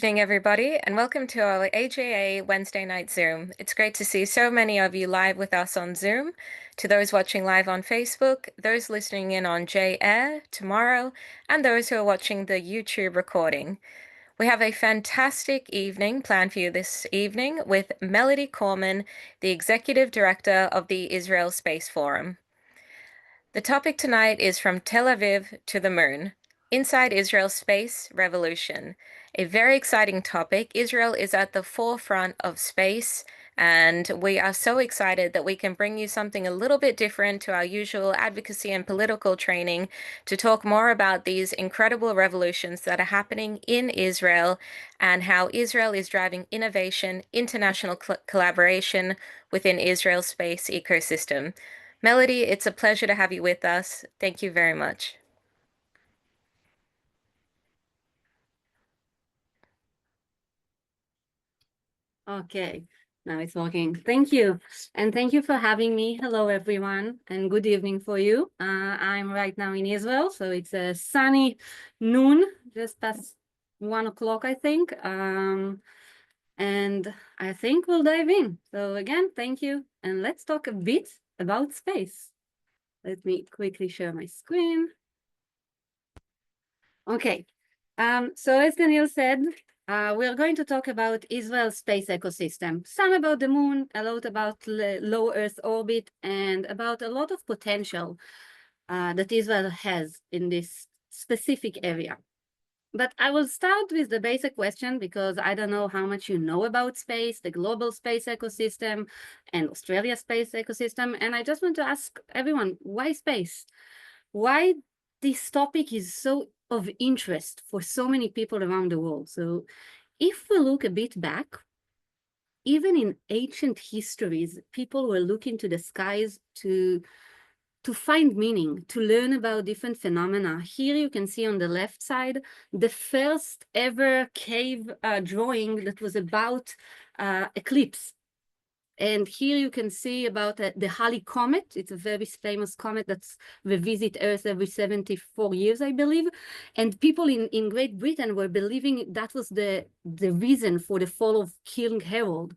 Good evening, everybody, and welcome to our AJA Wednesday night Zoom. It's great to see so many of you live with us on Zoom. To those watching live on Facebook, those listening in on J-Air tomorrow, and those who are watching the YouTube recording. We have a fantastic evening planned for you this evening with Melody Korman, the Executive Director of the Israel Space Forum. The topic tonight is From Tel Aviv to the Moon, Inside Israel's Space Revolution. A very exciting topic. Israel is at the forefront of space, and we are so excited that we can bring you something a little bit different to our usual advocacy and political training to talk more about these incredible revolutions that are happening in Israel and how Israel is driving innovation, international collaboration within Israel's space ecosystem. Melody, it's a pleasure to have you with us. Thank you very much. Okay, now it's working. Thank you. And thank you for having me. Hello, everyone, and good evening for you. I'm right now in Israel, so it's a sunny noon, just past 1 o'clock, I think. And I think we'll dive in. So again, thank you. And let's talk a bit about space. Let me quickly share my screen. Okay. So as Daniel said, we're going to talk about Israel's space ecosystem, some about the moon, a lot about low Earth orbit, and about a lot of potential that Israel has in this specific area. But I will start with the basic question because I don't know how much you know about space, the global space ecosystem, and Australia's space ecosystem. And I just want to ask everyone, why space? Why this topic is so of interest for so many people around the world? So if we look a bit back, even in ancient histories, people were looking to the skies to find meaning, to learn about different phenomena. Here you can see on the left side, the first ever cave drawing that was about eclipse. And here you can see about the Halley Comet. It's a very famous comet that's revisit Earth every 74 years, I believe. And people in Great Britain were believing that was the reason for the fall of King Harold.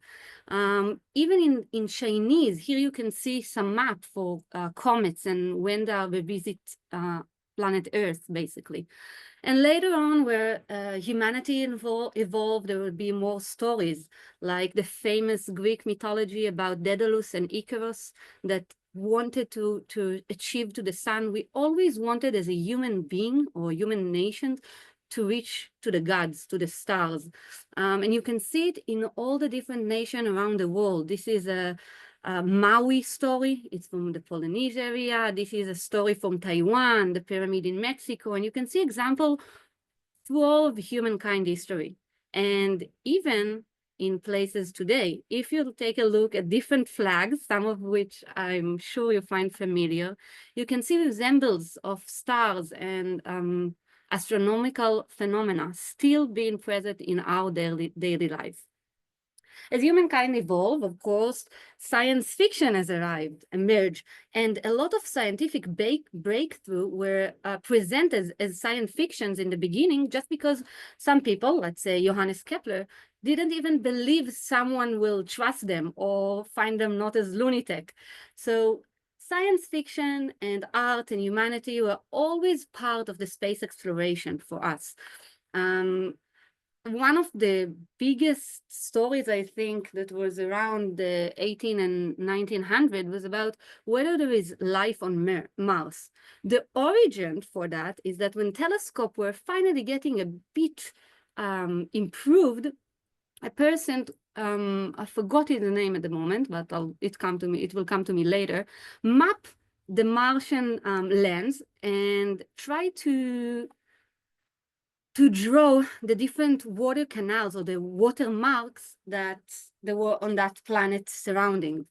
Even in Chinese, here you can see some map for comets and when they revisit planet Earth, basically. And later on, where humanity evolved, there will be more stories, like the famous Greek mythology about Daedalus and Icarus that wanted to achieve to the sun. We always wanted, as a human being or human nation, to reach to the gods, to the stars. And you can see it in all the different nations around the world. This is a Maui story. It's from the Polynesia area. This is a story from Taiwan, the pyramid in Mexico. And you can see example through all of humankind history. And even in places today, if you take a look at different flags, some of which I'm sure you find familiar, you can see resemblance of stars and astronomical phenomena still being present in our daily life. As humankind evolved, of course, science fiction has emerged, and a lot of scientific breakthrough were presented as science fictions in the beginning, just because some people, let's say Johannes Kepler, didn't even believe someone will trust them or find them not as lunatic. So science fiction and art and humanity were always part of the space exploration for us. One of the biggest stories, I think, that was around the 18 and 1900 was about whether there is life on Mars. The origin for that is that when telescopes were finally getting a bit improved, a person, I forgot the name at the moment, but it will come to me later, map the Martian lands and try to draw the different water canals or the watermarks that there were on that planet surrounding.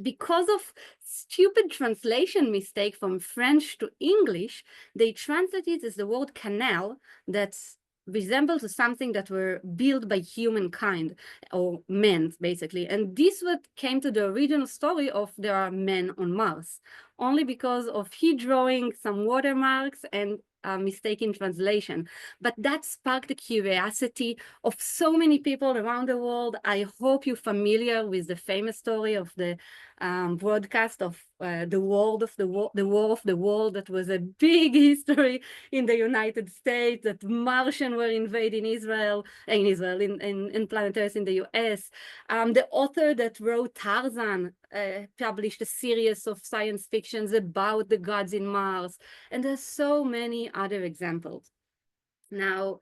Because of stupid translation mistake from French to English, they translated it as the word canal that resembles to something that were built by humankind or men, basically. And this what came to the original story of there are men on Mars, only because of he drawing some watermarks and mistake in translation. But that sparked the curiosity of so many people around the world. I hope you're familiar with the famous story of the broadcast of the War of the World. That was a big history in the United States, that Martians were invading Israel, in planet Earth in the US. The author that wrote Tarzan published a series of science fictions about the gods in Mars, and there's so many other examples. Now,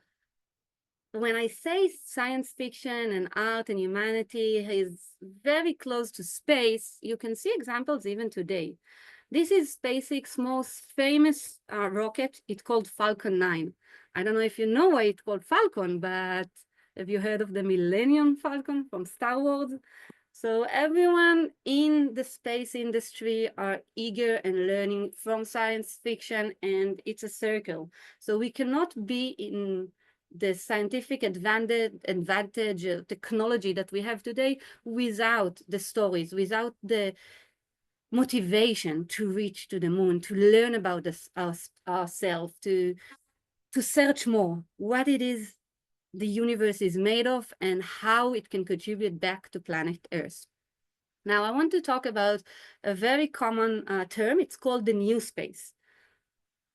when I say science fiction and art and humanity is very close to space, you can see examples even today. This is SpaceX's most famous rocket. It's called Falcon 9. I don't know if you know why it's called Falcon, but have you heard of the Millennium Falcon from Star Wars? So everyone in the space industry are eager and learning from science fiction, and it's a circle. So we cannot be in the scientific advantage technology that we have today without the stories, without the motivation to reach to the moon, to learn about ourselves, to search more what it is the universe is made of and how it can contribute back to planet Earth. Now, I want to talk about a very common term. It's called the new space.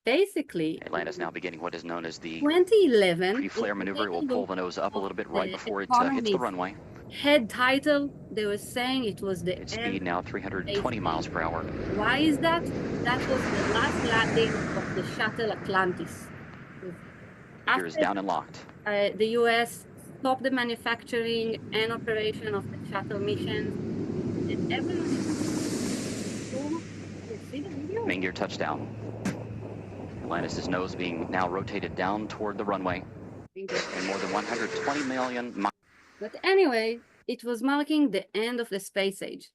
Basically, Atlantis now beginning what is known as the 2011 pre-flare maneuver. It will pull the nose up a little bit right before it hits the runway. Head title, they were saying it was the Its speed now 320 miles per hour. Why is that? That was the last landing of the shuttle Atlantis. Gears down and locked. The US stopped the manufacturing and operation of the shuttle missions, and everyone see the video? Main gear touchdown. Atlantis' nose being now rotated down toward the runway. And more than 120 million miles. But anyway, it was marking the end of the space age.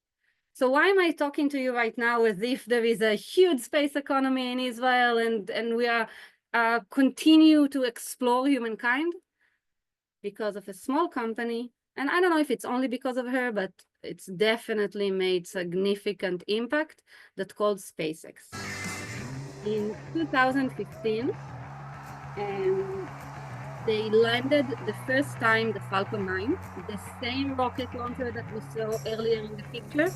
So why am I talking to you right now as if there is a huge space economy in Israel and we are continue to explore humankind? Because of a small company, and I don't know if it's only because of her, but it's definitely made significant impact, that called SpaceX. In 2015, they landed the first time the Falcon 9, the same rocket launcher that we saw earlier in the picture.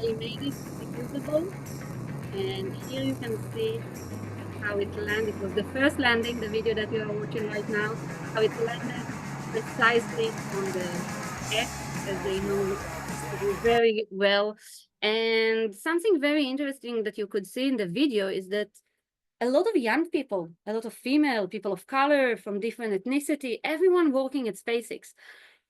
They made it reusable, and here you can see how it landed. It was the first landing, the video that you are watching right now, how it landed precisely on the X, as they know very well. And something very interesting that you could see in the video is that a lot of young people, a lot of female, people of color from different ethnicity, everyone working at SpaceX.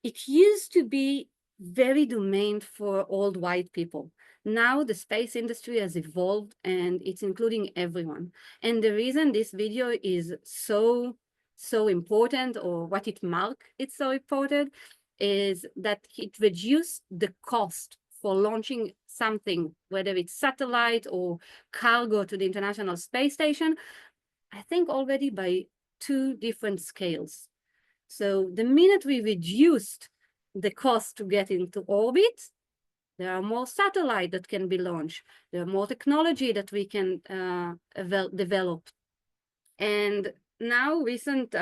It used to be very domain for old white people. Now the space industry has evolved and it's including everyone. And the reason this video is so important, or what it marks it's so important, is that it reduced the cost for launching something, whether it's satellite or cargo to the International Space Station, I think already by 2 different scales. So the minute we reduced the cost to get into orbit, there are more satellites that can be launched. There are more technology that we can develop. And now recent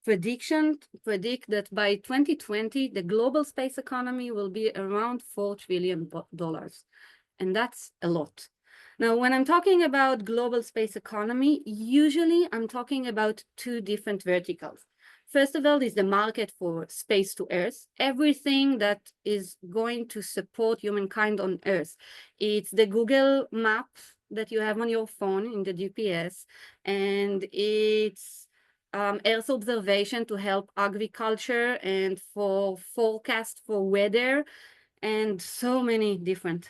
predict that by 2020, the global space economy will be around $4 trillion. And that's a lot. Now, when I'm talking about global space economy, usually I'm talking about 2 different verticals. First of all is the market for space to Earth, everything that is going to support humankind on Earth. It's the Google map that you have on your phone in the GPS, and it's Earth observation to help agriculture and for forecast for weather, and so many different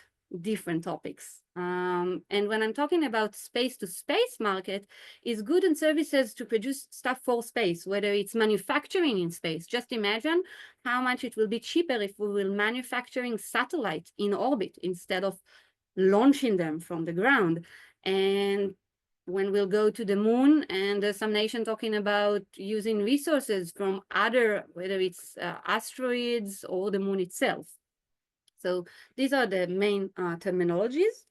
topics. And when I'm talking about space to space market, is goods and services to produce stuff for space, whether it's manufacturing in space. Just imagine how much it will be cheaper if we will manufacturing satellites in orbit instead of launching them from the ground. And when we'll go to the moon, and there's some nation talking about using resources from other, whether it's asteroids or the moon itself. So these are the main terminologies.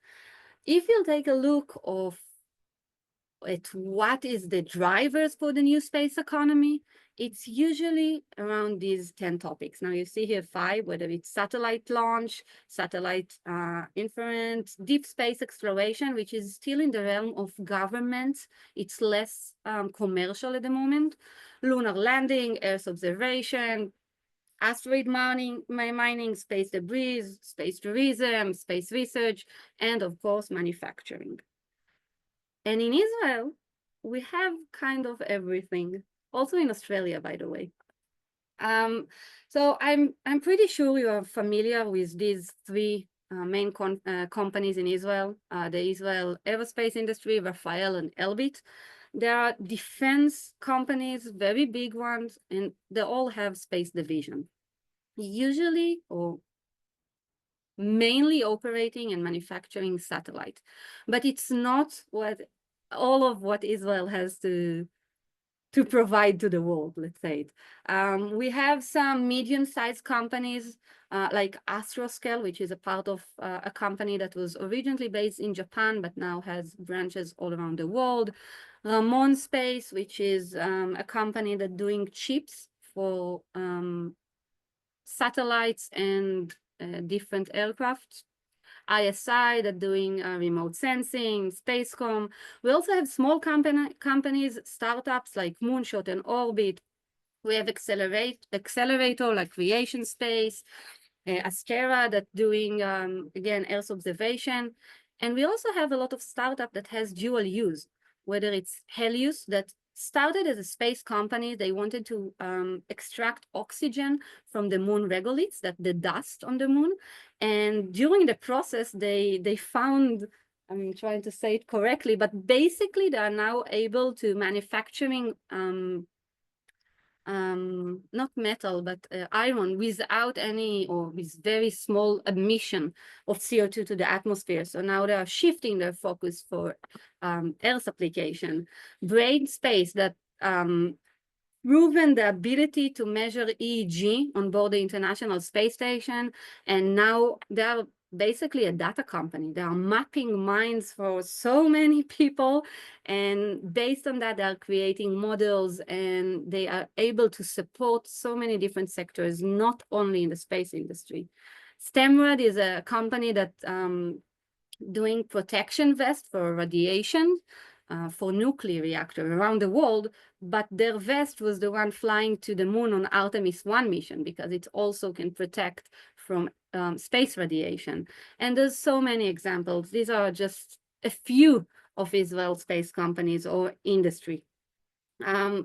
If you'll take a look of at what is the drivers for the new space economy, it's usually around these 10 topics. Now you see here 5, whether it's satellite launch, satellite inference, deep space exploration, which is still in the realm of government. It's less commercial at the moment. Lunar landing, Earth observation, asteroid mining, space debris, space tourism, space research, and of course, manufacturing. And in Israel, we have kind of everything. Also in Australia, by the way. So I'm pretty sure you are familiar with these 3 main companies in Israel, the Israel aerospace industry, Rafael and Elbit. There are defense companies, very big ones, and they all have space division. Usually, or mainly operating and manufacturing satellite. But it's not all of what Israel has to provide to the world, let's say it. We have some medium-sized companies like Astroscale, which is a part of a company that was originally based in Japan, but now has branches all around the world. Ramon Space, which is a company that doing chips for satellites and different aircraft. ISI that doing remote sensing, Spacecom. We also have small companies, startups like Moonshot and Orbit. We have accelerator like Creation Space, Astera that doing, again, Earth observation. And we also have a lot of startup that has dual use, whether it's Helios that started as a space company. They wanted to extract oxygen from the moon regoliths, that the dust on the moon. And during the process, they found, I'm trying to say it correctly, but basically they are now able to manufacturing not metal, but iron without any, or with very small emission of CO2 to the atmosphere. So now they are shifting their focus for Earth application. Brain Space that proven the ability to measure EEG on board the International Space Station. And now they are basically a data company. They are mapping minds for so many people. And based on that, they are creating models and they are able to support so many different sectors, not only in the space industry. Stemrad is a company that doing protection vest for radiation for nuclear reactor around the world, but their vest was the one flying to the moon on Artemis 1 mission because it also can protect from space radiation. And there's so many examples. These are just a few of Israel's space companies or industry. As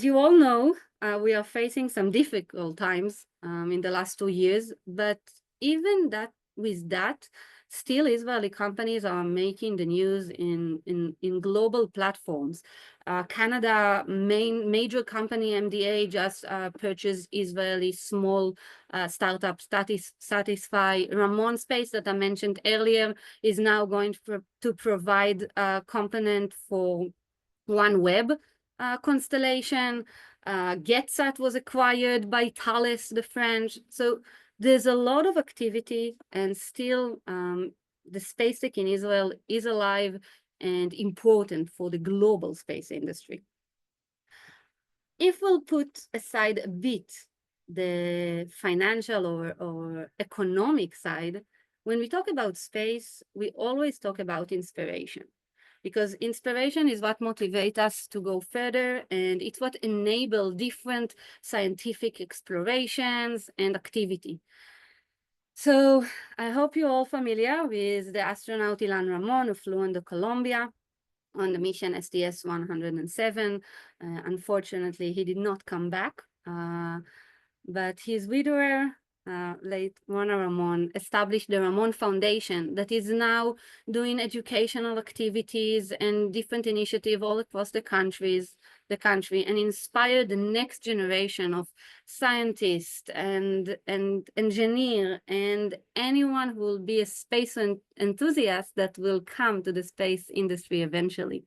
you all know, we are facing some difficult times in the last 2 years, but even that, with that, still Israeli companies are making the news in global platforms. Canada major company MDA just purchased Israeli small startup Satisfy. Ramon Space that I mentioned earlier is now going to provide a component for OneWeb constellation. GetSat was acquired by Thales, the French. So there's a lot of activity, and still the space tech in Israel is alive and important for the global space industry. If we'll put aside a bit the financial or economic side, when we talk about space, we always talk about inspiration, because inspiration is what motivates us to go further, and it's what enables different scientific explorations and activity. So I hope you're all familiar with the astronaut Ilan Ramon, who flew into Colombia on the mission STS-107. Unfortunately, he did not come back, but his widower, late Rona Ramon, established the Ramon Foundation that is now doing educational activities and different initiatives all across the country, and inspired the next generation of scientists and engineer and anyone who will be a space enthusiast that will come to the space industry eventually.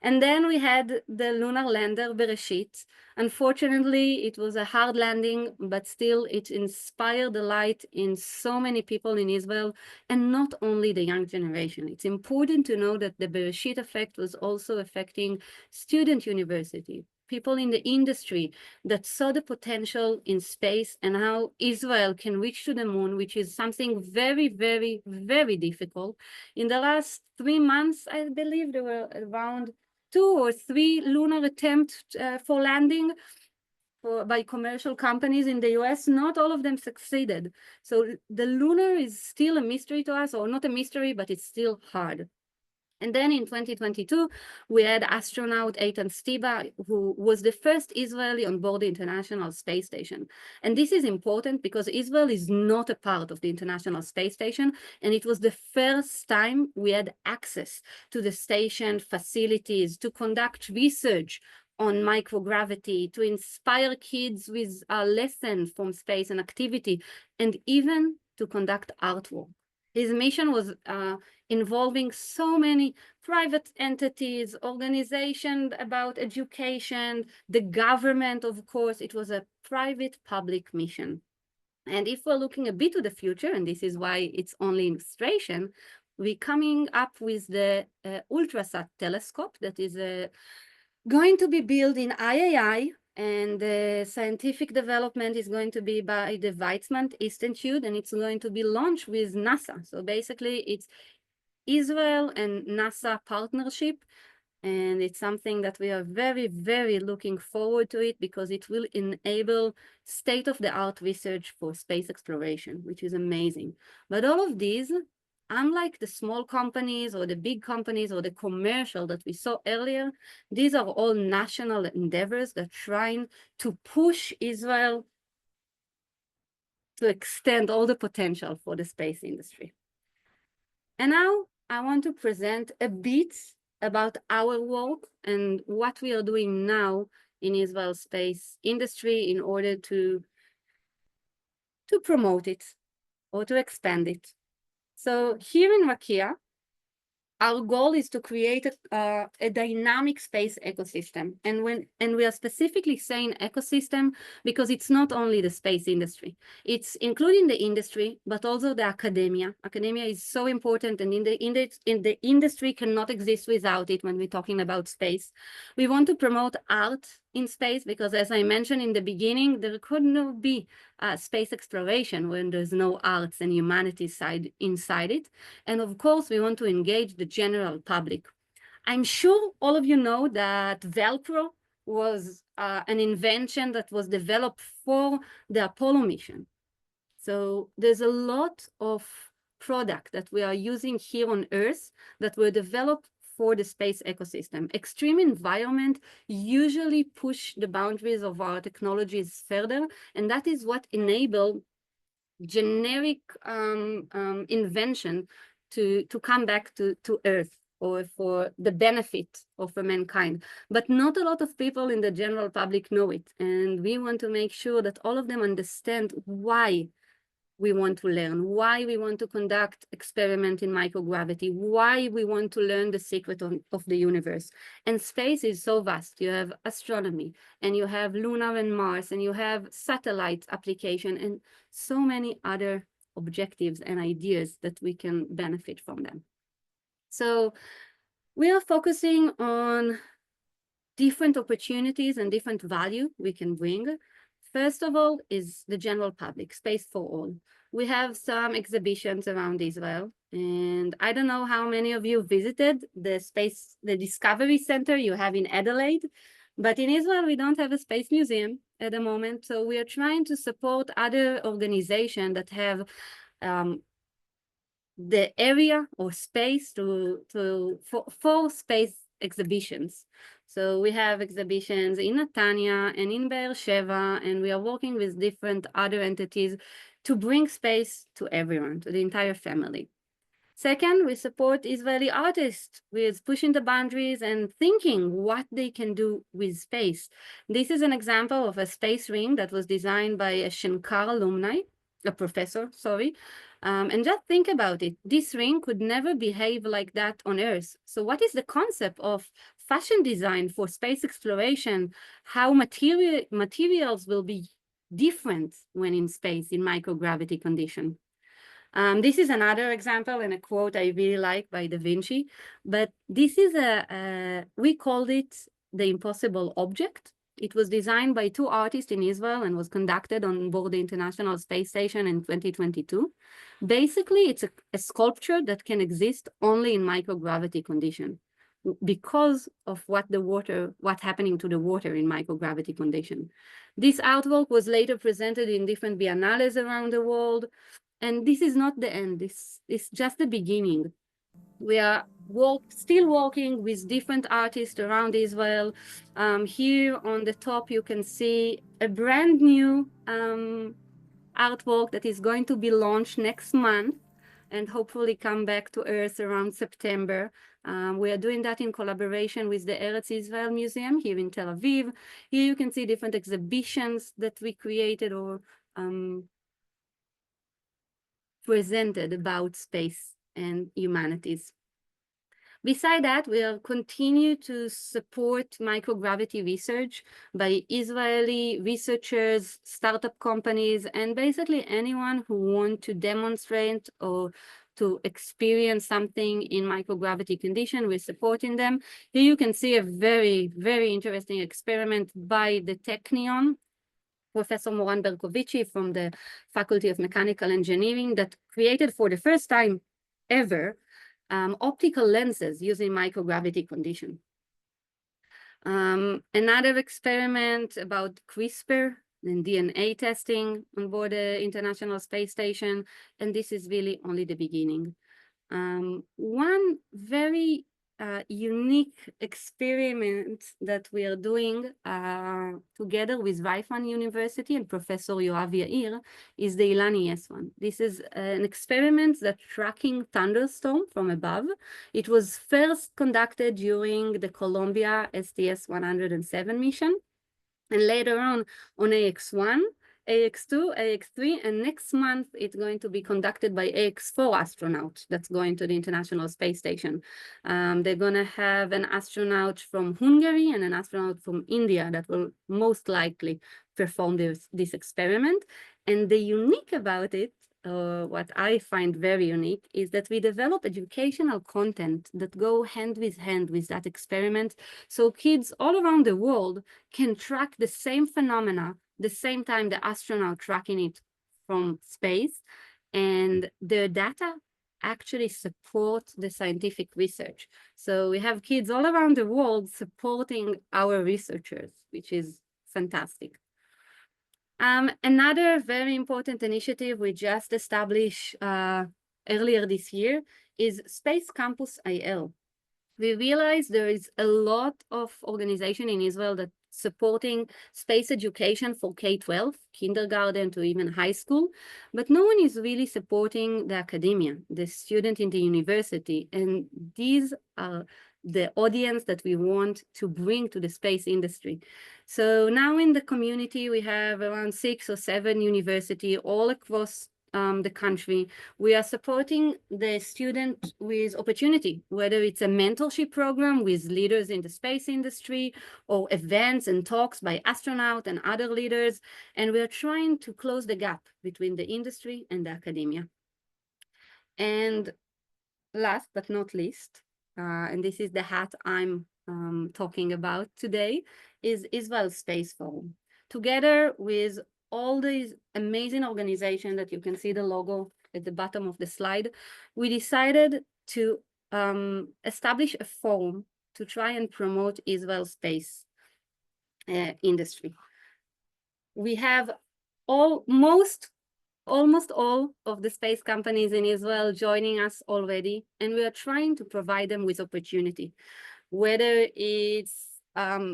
And then we had the lunar lander Bereshit. Unfortunately, it was a hard landing, but still it inspired the light in so many people in Israel, and not only the young generation. It's important to know that the Bereshit effect was also affecting student university, people in the industry that saw the potential in space and how Israel can reach to the moon, which is something very, very, very difficult. In the last 3 months, I believe there were around 2 or 3 lunar attempts for landing by commercial companies in the US. Not all of them succeeded. So the lunar is still a mystery to us, or not a mystery, but it's still hard. And then in 2022, we had astronaut Eitan Stiba, who was the first Israeli on board the International Space Station. And this is important because Israel is not a part of the International Space Station, and it was the first time we had access to the station facilities to conduct research on microgravity, to inspire kids with a lesson from space and activity, and even to conduct artwork. His mission was involving so many private entities, organizations about education, the government, of course. It was a private-public mission. And if we're looking a bit to the future, and this is why it's only illustration, we're coming up with the Ultrasat telescope that is going to be built in IAI, and the scientific development is going to be by the Weizmann Institute, and it's going to be launched with NASA. So basically, it's Israel and NASA partnership, and it's something that we are very, very looking forward to it because it will enable state-of-the-art research for space exploration, which is amazing. But all of these, unlike the small companies or the big companies or the commercial that we saw earlier, these are all national endeavors that trying to push Israel to extend all the potential for the space industry. And now I want to present a bit about our work and what we are doing now in Israel's space industry in order to promote it or to expand it. So here in Rakia, our goal is to create a dynamic space ecosystem. And we are specifically saying ecosystem because it's not only the space industry. It's including the industry, but also the academia. Academia is so important, and in the industry cannot exist without it when we're talking about space. We want to promote art in space because, as I mentioned in the beginning, there could not be space exploration when there's no arts and humanities side inside it. And of course, we want to engage the general public. I'm sure all of you know that Velcro was an invention that was developed for the Apollo mission. So there's a lot of product that we are using here on Earth that were developed for the space ecosystem. Extreme environment usually push the boundaries of our technologies further, and that is what enabled generic invention to come back to Earth or for the benefit of mankind. But not a lot of people in the general public know it, and we want to make sure that all of them understand why we want to learn, why we want to conduct experiment in microgravity, why we want to learn the secret of the universe. And space is so vast. You have astronomy, and you have lunar and Mars, and you have satellite application, and so many other objectives and ideas that we can benefit from them. So we are focusing on different opportunities and different value we can bring. First of all is the general public, space for all. We have some exhibitions around Israel, and I don't know how many of you visited the Discovery Center you have in Adelaide, but in Israel, we don't have a space museum at the moment. So we are trying to support other organizations that have the area or space for space exhibitions. So we have exhibitions in Netanya and in Be'er Sheva, and we are working with different other entities to bring space to everyone, to the entire family. Second, we support Israeli artists with pushing the boundaries and thinking what they can do with space. This is an example of a space ring that was designed by a Shenkar alumni, a professor, sorry. And just think about it. This ring could never behave like that on Earth. So what is the concept of fashion design for space exploration, how materials will be different when in space in microgravity condition. This is another example and a quote I really like by Da Vinci, but this is we called it the impossible object. It was designed by two artists in Israel and was conducted on board the International Space Station in 2022. Basically, it's a sculpture that can exist only in microgravity condition because of what's happening to the water in microgravity condition. This artwork was later presented in different biennales around the world. And this is not the end. This is just the beginning. We are still working with different artists around Israel. Here on the top, you can see a brand new artwork that is going to be launched next month and hopefully come back to Earth around September. We are doing that in collaboration with the Eretz Israel Museum here in Tel Aviv. Here you can see different exhibitions that we created or presented about space and humanities. Beside that, we'll continue to support microgravity research by Israeli researchers, startup companies, and basically anyone who want to demonstrate or to experience something in microgravity condition. We're supporting them. Here you can see a very, very interesting experiment by the Technion, Professor Moran Berkovici from the Faculty of Mechanical Engineering that created for the first time ever optical lenses using microgravity condition. Another experiment about CRISPR and DNA testing on board the International Space Station, and this is really only the beginning. One very unique experiment that we are doing together with Weizmann University and Professor Yoav Yair is the Ilani S1. This is an experiment that tracking thunderstorm from above. It was first conducted during the Columbia STS-107 mission, and later on AX-1, AX-2, AX-3, and next month it's going to be conducted by AX-4 astronauts that's going to the International Space Station. They're going to have an astronaut from Hungary and an astronaut from India that will most likely perform this experiment. And the unique about it, what I find very unique, is that we develop educational content that go hand with that experiment. So kids all around the world can track the same phenomena, the same time the astronaut tracking it from space, and their data actually support the scientific research. So we have kids all around the world supporting our researchers, which is fantastic. Another very important initiative we just established earlier this year is Space Campus IL. We realize there is a lot of organization in Israel that supporting space education for K-12, kindergarten to even high school, but no one is really supporting the academia, the student in the university, and these are the audience that we want to bring to the space industry. So now in the community, we have around 6 or 7 universities all across the country. We are supporting the student with opportunity, whether it's a mentorship program with leaders in the space industry or events and talks by astronauts and other leaders. And we are trying to close the gap between the industry and the academia. And last but not least, and this is the hat I'm talking about today, is Israel Space Forum. Together with all these amazing organizations that you can see the logo at the bottom of the slide, we decided to establish a forum to try and promote Israel space industry. We have almost all of the space companies in Israel joining us already, and we are trying to provide them with opportunity, whether it's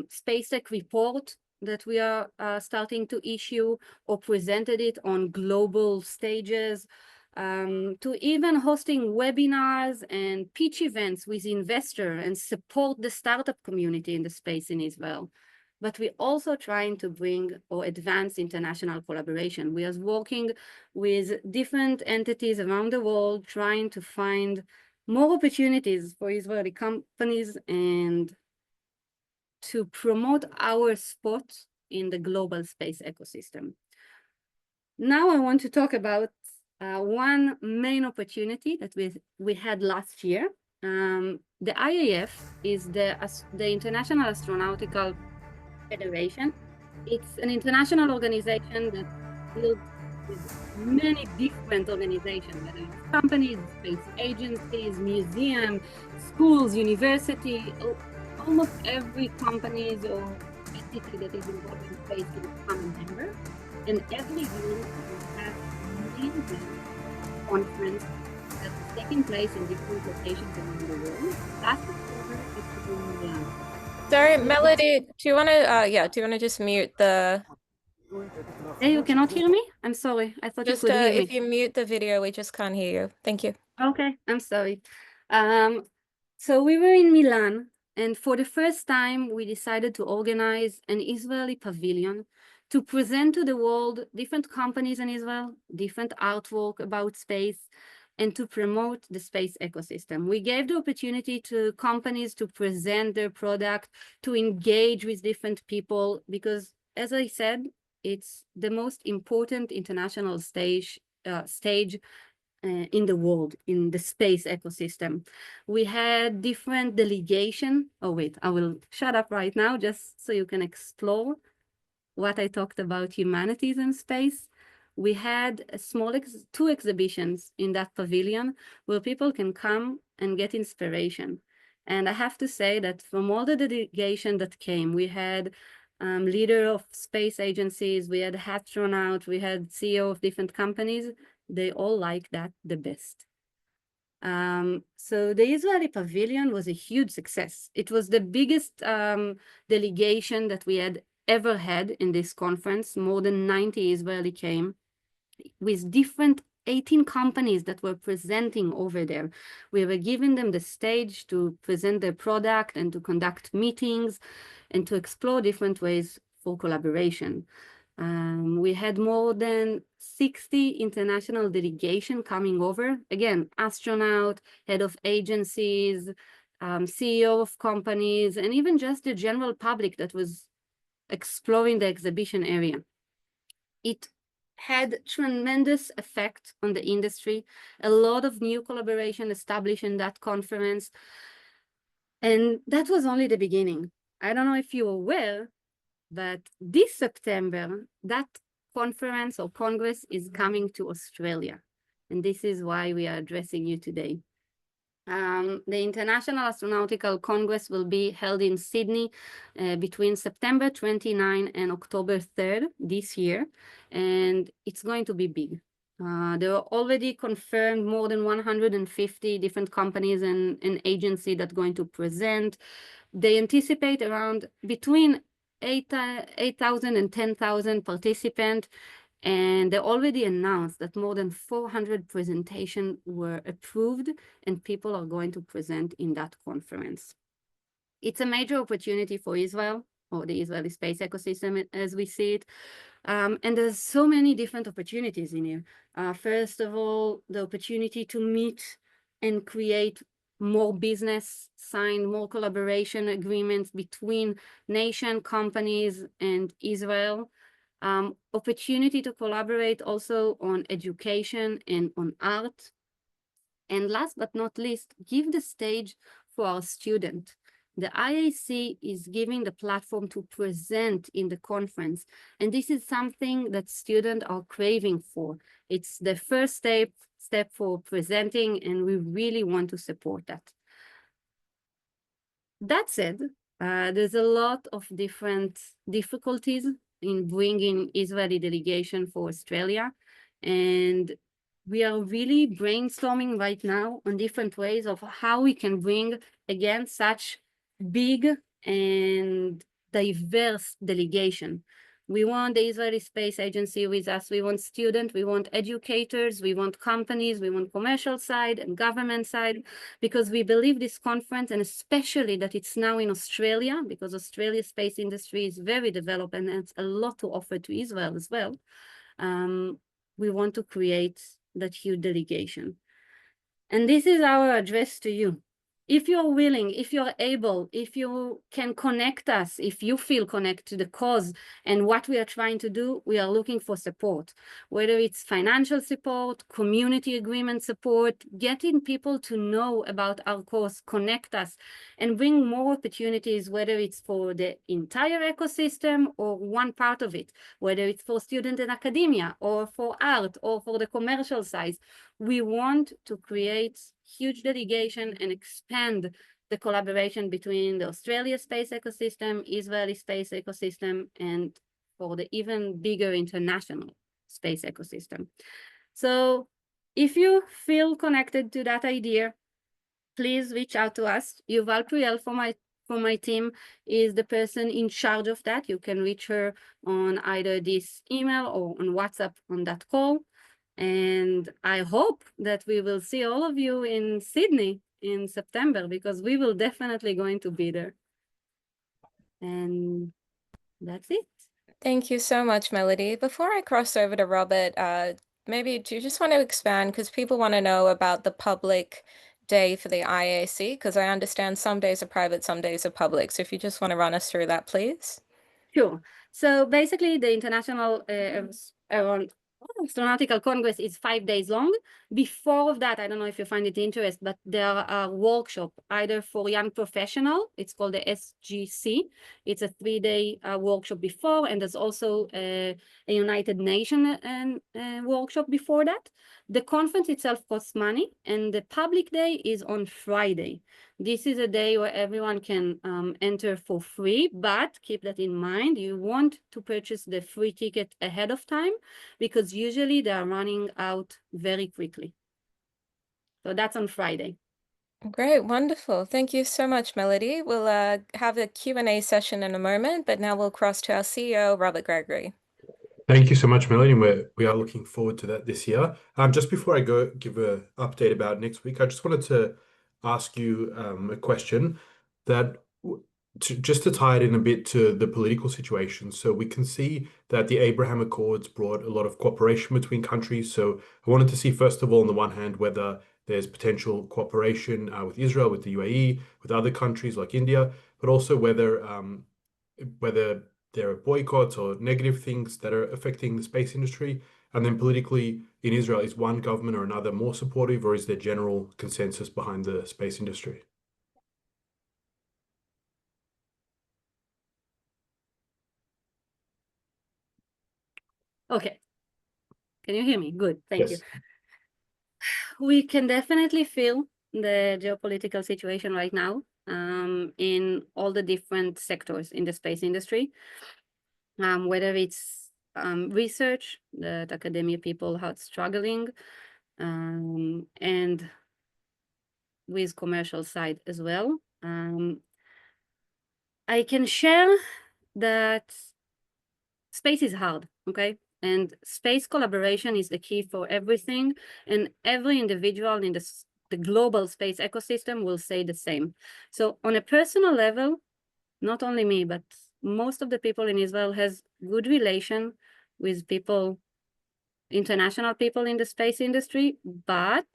Space Tech Report that we are starting to issue or presented it on global stages, to even hosting webinars and pitch events with investors and support the startup community in the space in Israel. But we're also trying to bring or advance international collaboration. We are working with different entities around the world, trying to find more opportunities for Israeli companies and to promote our spot in the global space ecosystem. Now I want to talk about one main opportunity that we had last year. The IAF is the International Astronautical Federation. It's an international organization that deals with many different organizations, whether it's companies, space agencies, museums, schools, university. Almost every company or entity that is involved in space can become a member. And every year we have amazing conference that is taking place in different locations around the world. Last October, it was in Milan. Sorry, Melody, do you want to just mute the... Hey, you cannot hear me? I'm sorry. I thought you Just could hear me. if you mute the video, we just can't hear you. Thank you. Okay, I'm sorry. So we were in Milan, and for the first time, we decided to organize an Israeli pavilion to present to the world different companies in Israel, different artwork about space, and to promote the space ecosystem. We gave the opportunity to companies to present their product, to engage with different people, because as I said, it's the most important international stage in the world, in the space ecosystem. We had different delegation. Oh, wait, I will shut up right now just so you can explore what I talked about humanities and space. We had a small two exhibitions in that pavilion where people can come and get inspiration. And I have to say that from all the delegation that came, we had leader of space agencies, we had astronauts, we had CEO of different companies. They all like that the best. So the Israeli pavilion was a huge success. It was the biggest delegation that we had ever had in this conference. More than 90 Israeli came with different 18 companies that were presenting over there. We were giving them the stage to present their product and to conduct meetings and to explore different ways for collaboration. We had more than 60 international delegation coming over. Again, astronaut, head of agencies, CEO of companies, and even just the general public that was exploring the exhibition area. It had tremendous effect on the industry, a lot of new collaboration established in that conference. And that was only the beginning. I don't know if you're aware, but this September, that conference or congress is coming to Australia. And this is why we are addressing you today. The International Astronautical Congress will be held in Sydney between September 29 and October 3rd this year, and it's going to be big. There are already confirmed more than 150 different companies and agencies that are going to present. They anticipate around between 8,000 and 10,000 participants. And they already announced that more than 400 presentations were approved and people are going to present in that conference. It's a major opportunity for Israel or the Israeli space ecosystem as we see it. And there's so many different opportunities in here. First of all, the opportunity to meet and create more business, sign more collaboration agreements between nation, companies, and Israel. Opportunity to collaborate also on education and on art. And last but not least, give the stage for our student. The IAC is giving the platform to present in the conference. And this is something that students are craving for. It's the first step for presenting, and we really want to support that. That said, there's a lot of different difficulties in bringing Israeli delegation for Australia. And we are really brainstorming right now on different ways of how we can bring, again, such big and diverse delegation. We want the Israeli Space Agency with us. We want students, we want educators, we want companies, we want commercial side and government side, because we believe this conference, and especially that it's now in Australia, because Australia's space industry is very developed and it's a lot to offer to Israel as well. We want to create that huge delegation. And this is our address to you. if you're willing, if you're able, if you can connect us, if you feel connected to the cause and what we are trying to do, we are looking for support, whether it's financial support, community agreement support, getting people to know about our cause, connect us, and bring more opportunities, whether it's for the entire ecosystem or one part of it, whether it's for students in academia or for art or for the commercial side. We want to create huge delegation and expand the collaboration between the Australia space ecosystem, Israeli space ecosystem, and for the even bigger international space ecosystem. So if you feel connected to that idea, please reach out to us. Yuval Priel from my team is the person in charge of that. You can reach her on either this email or on WhatsApp on that call. And I hope that we will see all of you in Sydney in September, because we will definitely going to be there. And that's it. Thank you so much, Melody. Before I cross over to Robert, maybe do you just want to expand, because people want to know about the public day for the IAC, because I understand some days are private, some days are public. So if you just want to run us through that, please. Sure. So basically, the International Astronautical Congress is 5 days long. Before of that, I don't know if you find it interesting, but there are workshops either for young professional. It's called the SGC. It's a 3-day workshop before, and there's also a United Nations workshop before that. The conference itself costs money, and the public day is on Friday. This is a day where everyone can enter for free, but keep that in mind. You want to purchase the free ticket ahead of time, because usually they are running out very quickly. So that's on Friday. Great, wonderful. Thank you so much, Melody. We'll have a Q&A session in a moment, but now we'll cross to our CEO, Robert Gregory. Thank you so much, Melody. We are looking forward to that this year. Just before I go give an update about next week, I just wanted to ask you a question that just to tie it in a bit to the political situation. So we can see that the Abraham Accords brought a lot of cooperation between countries. So I wanted to see, first of all, on the one hand, whether there's potential cooperation with Israel, with the UAE, with other countries like India, but also whether there are boycotts or negative things that are affecting the space industry. And then politically in Israel, is one government or another more supportive, or is there general consensus behind the space industry? Okay. Can you hear me? Good. Thank you. Yes. We can definitely feel the geopolitical situation right now in all the different sectors in the space industry, whether it's research, that academia people are struggling, and with commercial side as well. I can share that space is hard, okay? And space collaboration is the key for everything. And every individual in the global space ecosystem will say the same. So on a personal level, not only me, but most of the people in Israel has good relation with people, international people in the space industry, but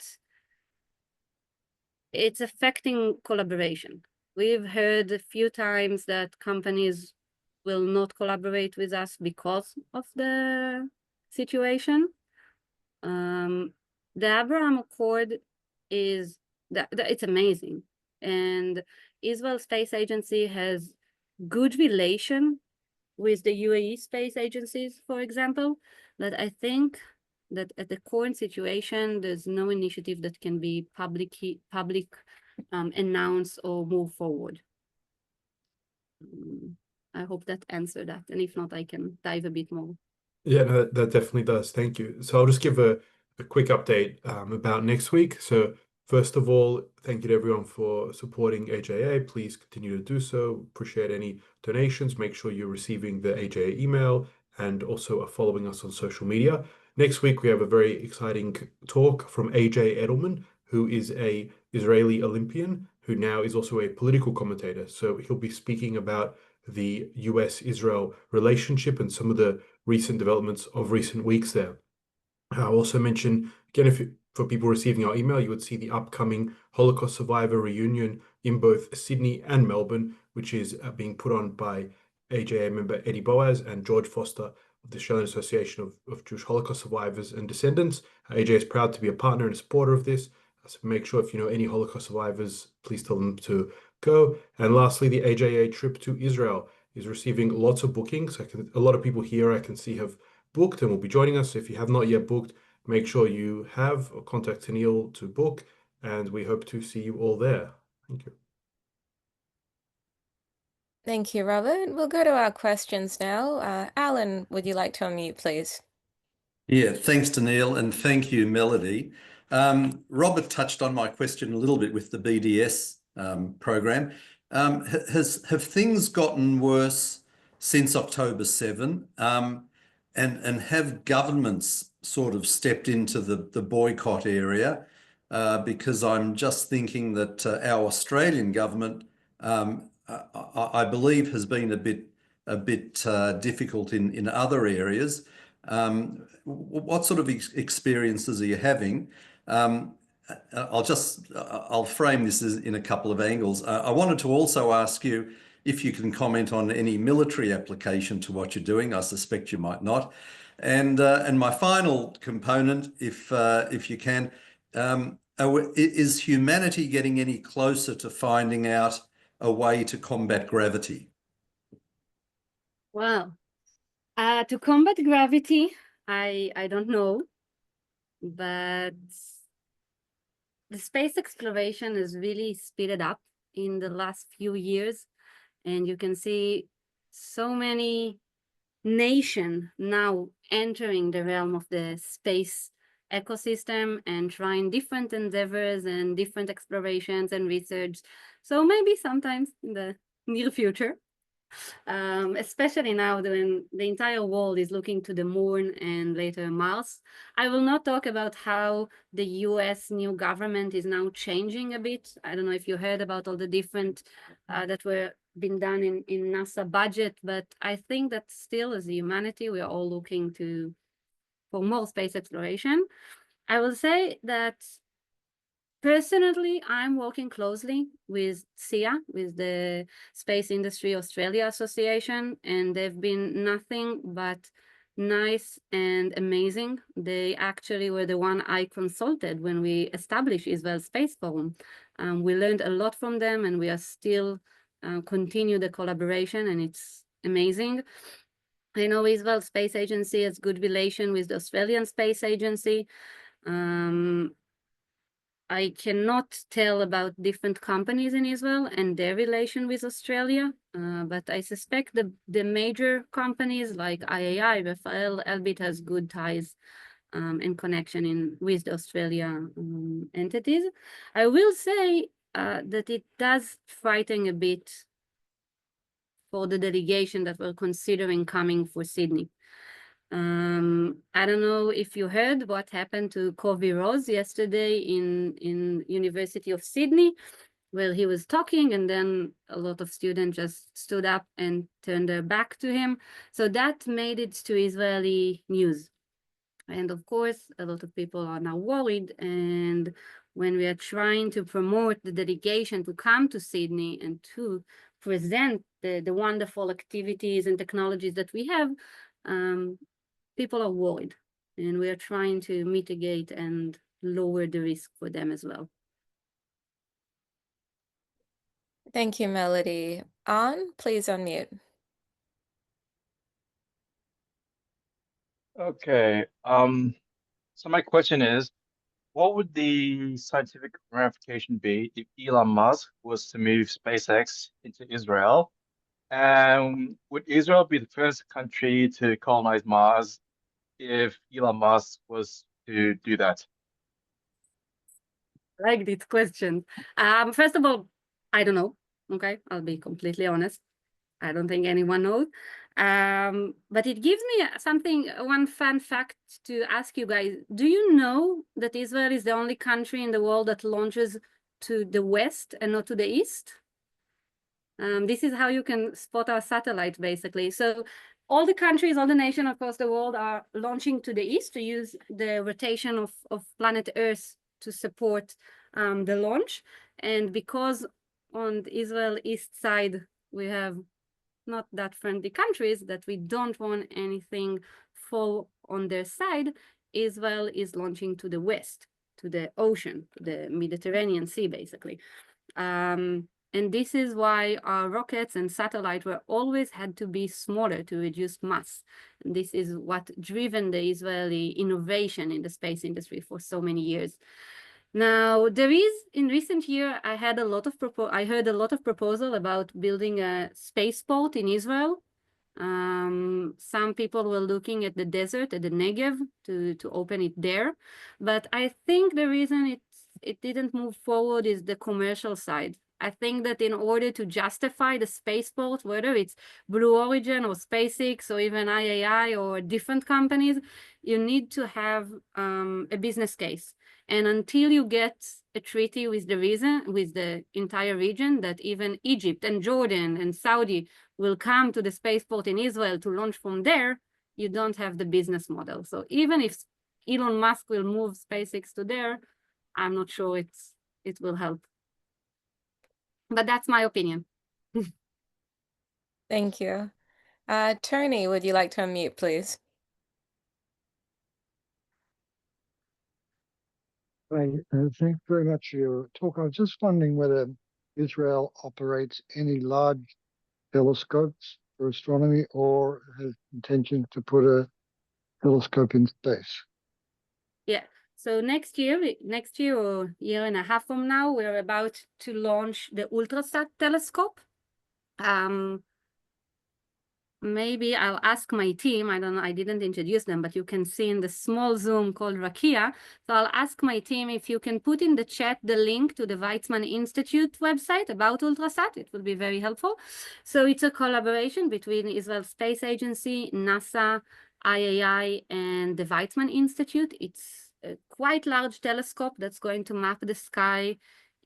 it's affecting collaboration. We've heard a few times that companies will not collaborate with us because of the situation. The Abraham Accord is it's amazing, and Israel Space Agency has good relation with the UAE space agencies, for example. That I think that at the current situation, there's no initiative that can be public announced or move forward. I hope that answered that, and if not, I can dive a bit more. Yeah, no, that definitely does. Thank you. So I'll just give a quick update about next week. So first of all, thank you to everyone for supporting AJA. Please continue to do so. Appreciate any donations. Make sure you're receiving the AJA email and also are following us on social media. Next week, we have a very exciting talk from AJ Edelman, who is an Israeli Olympian, who now is also a political commentator. So he'll be speaking about the US-Israel relationship and some of the recent developments of recent weeks there. I'll also mention, again, for people receiving our email, you would see the upcoming Holocaust survivor reunion in both Sydney and Melbourne, which is being put on by AJA member Eddie Boaz and George Foster of the Australian Association of Jewish Holocaust Survivors and Descendants. AJA is proud to be a partner and a supporter of this. So make sure if you know any Holocaust survivors, please tell them to go. And lastly, the AJA trip to Israel is receiving lots of bookings. A lot of people here I can see have booked and will be joining us. So if you have not yet booked, make sure you have or contact Tennille to book, and we hope to see you all there. Thank you. Thank you, Robert. We'll go to our questions now. Alan, would you like to unmute, please? Yeah, thanks to Neil, and thank you, Melody. Robert touched on my question a little bit with the BDS program. Have things gotten worse since October 7? And have governments sort of stepped into the boycott area? Because I'm just thinking that our Australian government, I believe, has been a bit difficult in other areas. What sort of experiences are you having? I'll frame this in a couple of angles. I wanted to also ask you if you can comment on any military application to what you're doing. I suspect you might not. And my final component, if you can, is humanity getting any closer to finding out a way to combat gravity? Well, to combat gravity, I don't know, but the space exploration has really speeded up in the last few years, and you can see so many nations now entering the realm of the space ecosystem and trying different endeavors and different explorations and research. So maybe sometimes in the near future, especially now when the entire world is looking to the moon and later Mars. I will not talk about how the US new government is now changing a bit. I don't know if you heard about all the different that were been done in NASA budget, but I think that still as humanity, we are all looking for more space exploration. I will say that personally, I'm working closely with SIA, with the Space Industry Australia Association, and they've been nothing but nice and amazing. They actually were the one I consulted when we established Israel Space Forum. We learned a lot from them, and we are still continue the collaboration, and it's amazing. I know Israel Space Agency has good relation with the Australian Space Agency. I cannot tell about different companies in Israel and their relation with Australia, but I suspect the major companies like IAI, Rafael, Elbit has good ties and connection with the Australia entities. I will say that it does frighten a bit for the delegation that we're considering coming for Sydney. I don't know if you heard what happened to Kovi Rose yesterday in University of Sydney, where he was talking, and then a lot of students just stood up and turned their back to him. So that made it to Israeli news. And of course, a lot of people are now worried. And when we are trying to promote the delegation to come to Sydney and to present the wonderful activities and technologies that we have, people are worried, and we are trying to mitigate and lower the risk for them as well. Thank you, Melody. On, please unmute. Okay. So my question is, what would the scientific ramification be if Elon Musk was to move SpaceX into Israel? And would Israel be the first country to colonize Mars if Elon Musk was to do that? I like this question. First of all, I don't know. Okay, I'll be completely honest. I don't think anyone knows. But it gives me one fun fact to ask you guys. Do you know that Israel is the only country in the world that launches to the west and not to the east? This is how you can spot our satellite, basically. So all the countries, all the nations across the world are launching to the east to use the rotation of planet Earth to support the launch. And because on the Israel east side, we have not that friendly countries that we don't want anything fall on their side, Israel is launching to the west, to the ocean, to the Mediterranean Sea, basically. And this is why our rockets and satellite were always had to be smaller to reduce mass. And this is what driven the Israeli innovation in the space industry for so many years. Now, there is, in recent year, I heard a lot of proposal about building a spaceport in Israel. Some people were looking at the desert, at the Negev, to open it there. But I think the reason it didn't move forward is the commercial side. I think that in order to justify the spaceport, whether it's Blue Origin or SpaceX or even IAI or different companies, you need to have a business case. And until you get a treaty with the entire region, that even Egypt and Jordan and Saudi will come to the spaceport in Israel to launch from there, you don't have the business model. So even if Elon Musk will move SpaceX to there, I'm not sure it will help. But that's my opinion. Thank you. Tony, would you like to unmute, please? Thank you very much for your talk. I was just wondering whether Israel operates any large telescopes for astronomy or has intention to put a telescope in space. Yeah. So next year or year and a half from now, we're about to launch the Ultrasat telescope. Maybe I'll ask my team. I don't know, I didn't introduce them, but you can see in the small Zoom called Rakia. So I'll ask my team if you can put in the chat the link to the Weizmann Institute website about Ultrasat. It will be very helpful. So it's a collaboration between Israel Space Agency, NASA, IAI, and the Weizmann Institute. It's a quite large telescope that's going to map the sky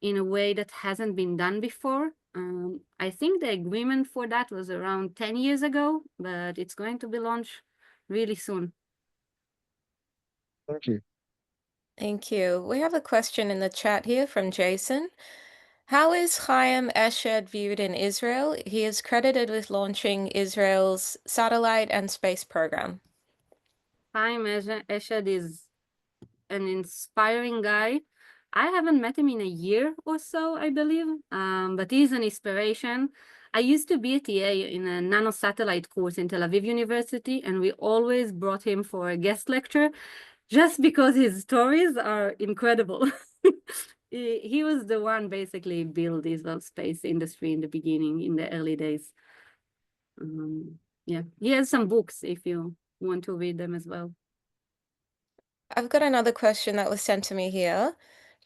in a way that hasn't been done before. I think the agreement for that was around 10 years ago, but it's going to be launched really soon. Thank you. Thank you. We have a question in the chat here from Jason. How is Chaim Eshed viewed in Israel? He is credited with launching Israel's satellite and space program. Chaim Eshed is an inspiring guy. I haven't met him in a year or so, I believe, but he's an inspiration. I used to be a TA in a nanosatellite course in Tel Aviv University, and we always brought him for a guest lecture just because his stories are incredible. He was the one basically build Israel space industry in the beginning, in the early days. Yeah, he has some books if you want to read them as well. I've got another question that was sent to me here.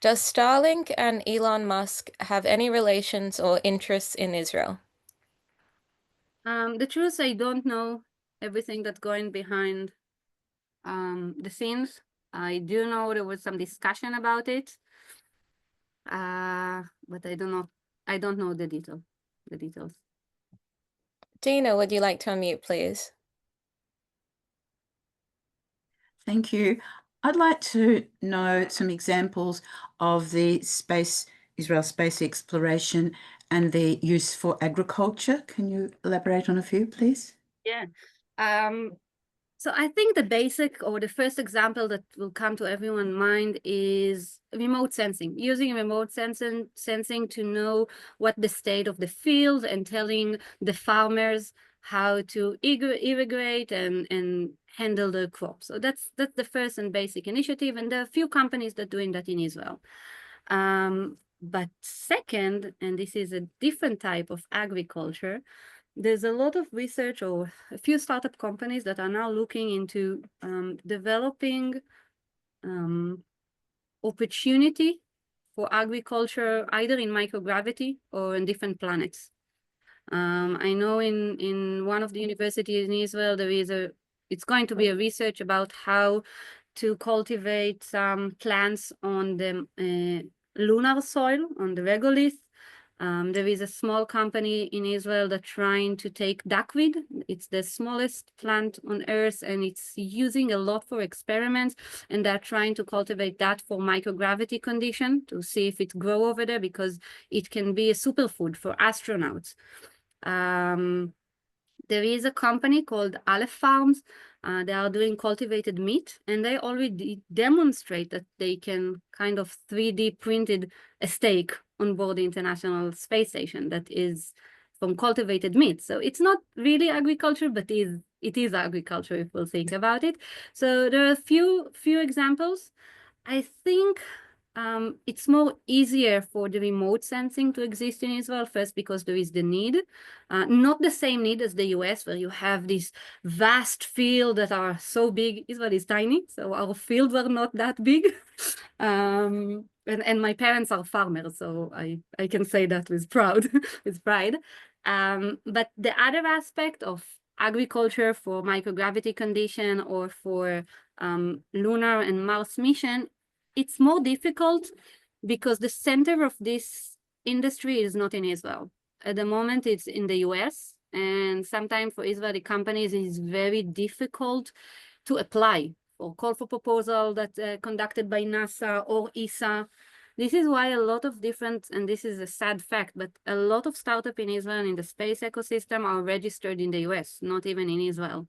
Does Starlink and Elon Musk have any relations or interests in Israel? The truth, I don't know everything that's going behind the scenes. I do know there was some discussion about it, but I don't know the details. Dina, would you like to unmute, please? Thank you. I'd like to know some examples of the Israel space exploration and the use for agriculture. Can you elaborate on a few, please? Yeah. So I think the basic or the first example that will come to everyone's mind is remote sensing, using remote sensing to know what the state of the field and telling the farmers how to irrigate and handle the crops. So that's the first and basic initiative, and there are a few companies that are doing that in Israel. But second, and this is a different type of agriculture, there's a lot of research or a few startup companies that are now looking into developing opportunity for agriculture, either in microgravity or in different planets. I know in one of the universities in Israel, it's going to be a research about how to cultivate some plants on the lunar soil, on the regolith, There is a small company in Israel that's trying to take duckweed. It's the smallest plant on earth, and it's using a lot for experiments. And they're trying to cultivate that for microgravity condition to see if it grow over there, because it can be a superfood for astronauts. There is a company called Aleph Farms. They are doing cultivated meat, and they already demonstrate that they can kind of 3D printed a steak on board the International Space Station that is from cultivated meat. So it's not really agriculture, but it is agriculture if we'll think about it. So there are a few examples. I think it's more easier for the remote sensing to exist in Israel, first because there is the need, not the same need as the US, where you have these vast fields that are so big. Israel is tiny, so our fields were not that big. And my parents are farmers, so I can say that with pride. But the other aspect of agriculture for microgravity condition or for lunar and Mars mission, it's more difficult because the center of this industry is not in Israel. At the moment, it's in the US, and sometimes for Israeli companies, it's very difficult to apply or call for proposal that conducted by NASA or ESA. This is why a lot of different, and this is a sad fact, but a lot of startups in Israel in the space ecosystem are registered in the US, not even in Israel.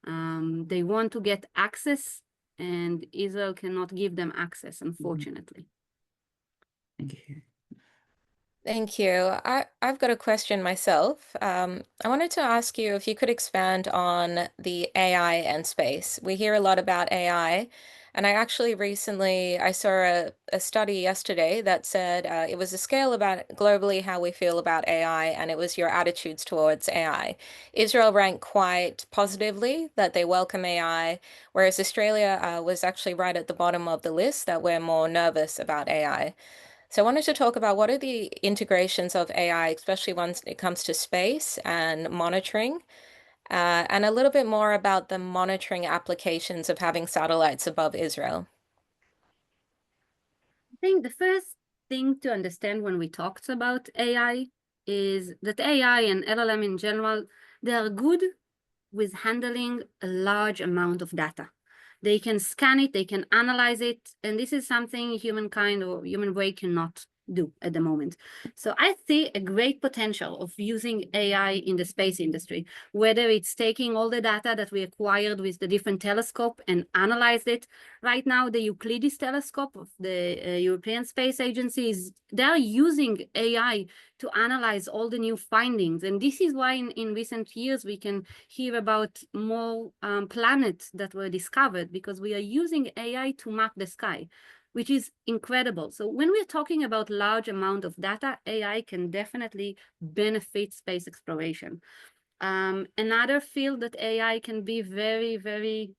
They want to get access, and Israel cannot give them access, unfortunately. Thank you. Thank you. I've got a question myself. I wanted to ask you if you could expand on the AI and space. We hear a lot about AI, and I actually recently I saw a study yesterday that said it was a scale about globally how we feel about AI, and it was your attitudes towards AI. Israel ranked quite positively that they welcome AI, whereas Australia was actually right at the bottom of the list that we're more nervous about AI. So I wanted to talk about what are the integrations of AI, especially once it comes to space and monitoring, and a little bit more about the monitoring applications of having satellites above Israel. I think the first thing to understand when we talked about AI is that AI and LLM in general, they are good with handling a large amount of data. They can scan it, they can analyze it, and this is something humankind or human brain cannot do at the moment. So I see a great potential of using AI in the space industry, whether it's taking all the data that we acquired with the different telescope and analyze it. Right now, the Euclides telescope of the European Space Agency, they are using AI to analyze all the new findings. And this is why in recent years, we can hear about more planets that were discovered, because we are using AI to map the sky, which is incredible. So when we're talking about large amount of data, AI can definitely benefit space exploration. Another field that AI can be very, very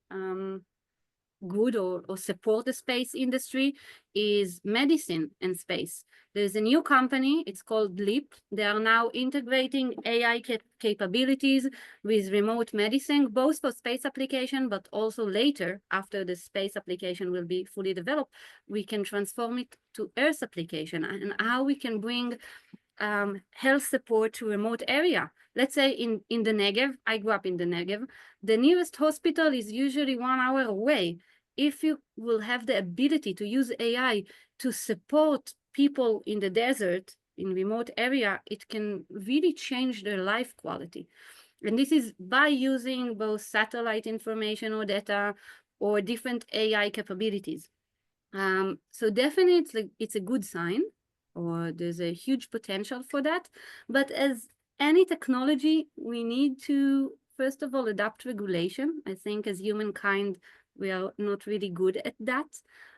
good or support the space industry is medicine and space. There's a new company, it's called Leap. They are now integrating AI capabilities with remote medicine, both for space application, but also later, after the space application will be fully developed, we can transform it to Earth application, and how we can bring health support to remote area. Let's say in the Negev, I grew up in the Negev, the nearest hospital is usually 1 hour away. If you will have the ability to use AI to support people in the desert, in remote area, it can really change their life quality. And this is by using both satellite information or data or different AI capabilities. So definitely it's a good sign, or there's a huge potential for that. But as any technology, we need to, first of all, adapt regulation. I think as humankind, we are not really good at that.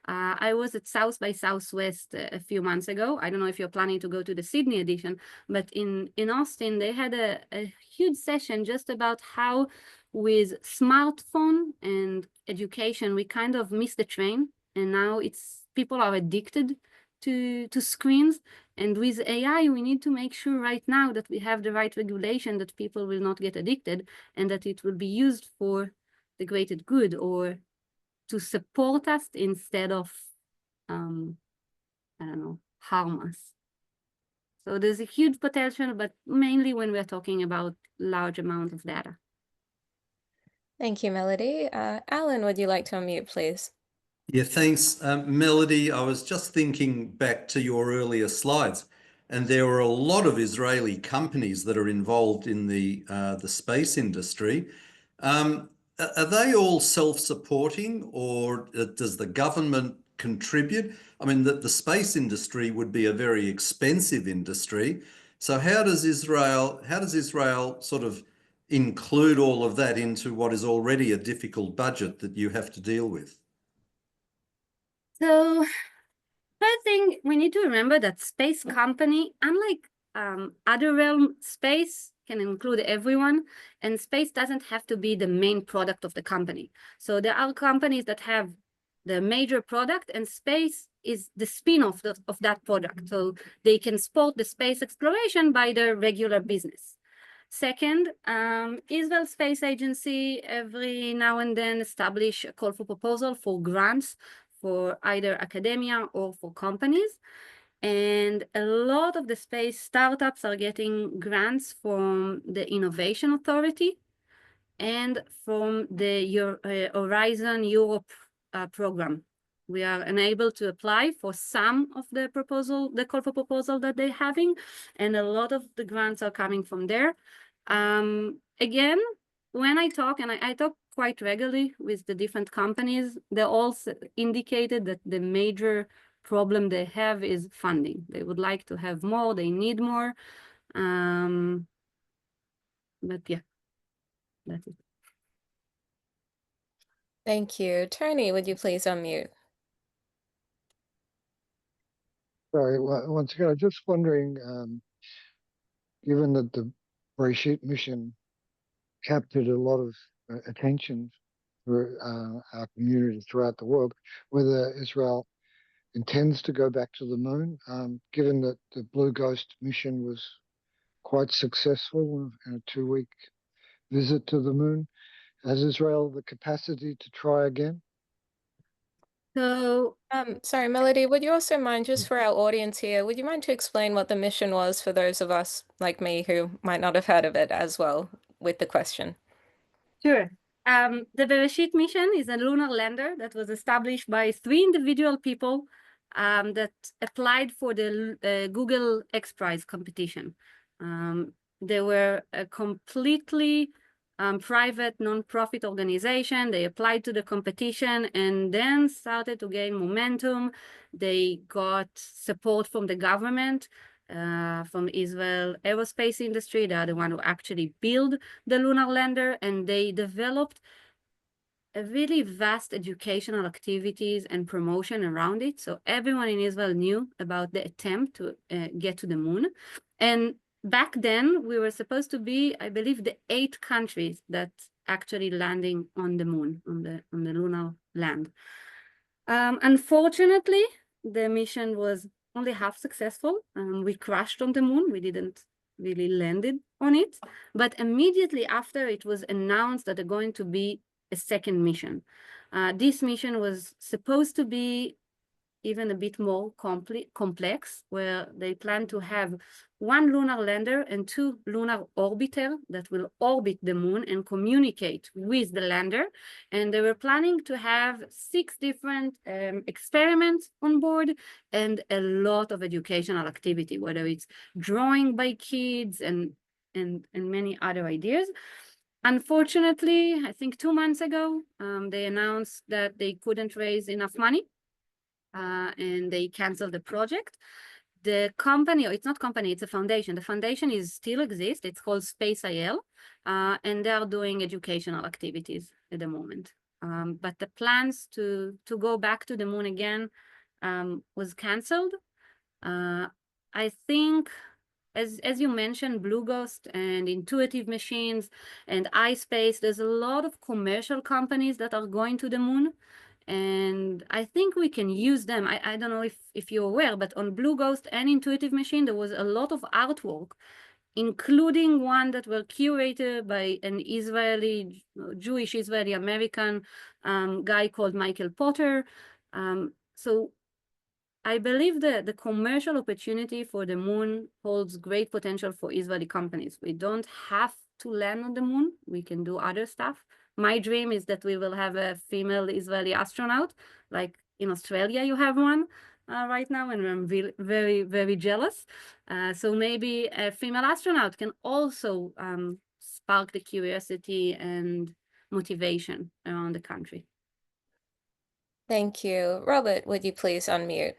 I was at South by Southwest a few months ago. I don't know if you're planning to go to the Sydney edition, but in Austin, they had a huge session just about how with smartphone and education, we kind of missed the train. And now people are addicted to screens. And with AI, we need to make sure right now that we have the right regulation, that people will not get addicted, and that it will be used for the greater good, or to support us instead of, I don't know, harm us. So there's a huge potential, but mainly when we're talking about large amount of data. Thank you, Melody. Alan, would you like to unmute, please? Yeah, thanks, Melody. I was just thinking back to your earlier slides, and there are a lot of Israeli companies that are involved in the space industry. Are they all self-supporting, or does the government contribute? I mean, the space industry would be a very expensive industry. So how does Israel sort of include all of that into what is already a difficult budget that you have to deal with? So first thing, we need to remember that space company, unlike other realm, space can include everyone, and space doesn't have to be the main product of the company. So there are companies that have the major product, and space is the spin-off of that product. So they can support the space exploration by their regular business. Second, Israel Space Agency every now and then establish a call for proposal for grants for either academia or for companies. And a lot of the space startups are getting grants from the Innovation Authority and from the Horizon Europe program. We are unable to apply for some of the call for proposal that they're having, and a lot of the grants are coming from there. Again, when I talk, and I talk quite regularly with the different companies, they all indicated that the major problem they have is funding. They would like to have more, they need more. But yeah, that's it. Thank you. Tony, would you please unmute? Sorry, once again, I'm just wondering, given that the Bereshit mission captured a lot of attention for our community throughout the world, whether Israel intends to go back to the moon, given that the Blue Ghost mission was quite successful in a 2-week visit to the moon. Has Israel the capacity to try again? So, sorry, Melody, would you also mind, just for our audience here, would you mind to explain what the mission was for those of us like me who might not have heard of it as well with the question? sure. The Bereshit mission is a lunar lander that was established by 3 individual people that applied for the Google X Prize competition. They were a completely private non-profit organization. They applied to the competition and then started to gain momentum. They got support from the government, from Israel aerospace industry. They are the one who actually built the lunar lander, and they developed a really vast educational activities and promotion around it. So everyone in Israel knew about the attempt to get to the moon. And back then, we were supposed to be, I believe, the 8 countries that actually landing on the moon, on the lunar land. Unfortunately, the mission was only half successful. We crashed on the moon. We didn't really landed on it. But immediately after, it was announced that they're going to be a second mission. This mission was supposed to be even a bit more complex, where they plan to have 1 lunar lander and 2 lunar orbiter that will orbit the moon and communicate with the lander. And they were planning to have 6 different experiments on board and a lot of educational activity, whether it's drawing by kids and many other ideas. Unfortunately, I think 2 months ago, they announced that they couldn't raise enough money. And they canceled the project. The company, or it's not company, it's a foundation. The foundation still exists. It's called Space IL, and they are doing educational activities at the moment. But the plans to go back to the moon again was canceled. I think, as you mentioned, Blue Ghost and Intuitive Machines and iSpace, there's a lot of commercial companies that are going to the moon. And I think we can use them. I don't know if you're aware, but on Blue Ghost and Intuitive Machine, there was a lot of artwork, including one that were curated by an Jewish Israeli American guy called Michael Potter. So I believe that the commercial opportunity for the moon holds great potential for Israeli companies. We don't have to land on the moon. We can do other stuff. My dream is that we will have a female Israeli astronaut, like in Australia you have one right now, and I'm very, very jealous. So maybe a female astronaut can also spark the curiosity and motivation around the country. Thank you. Robert, would you please unmute?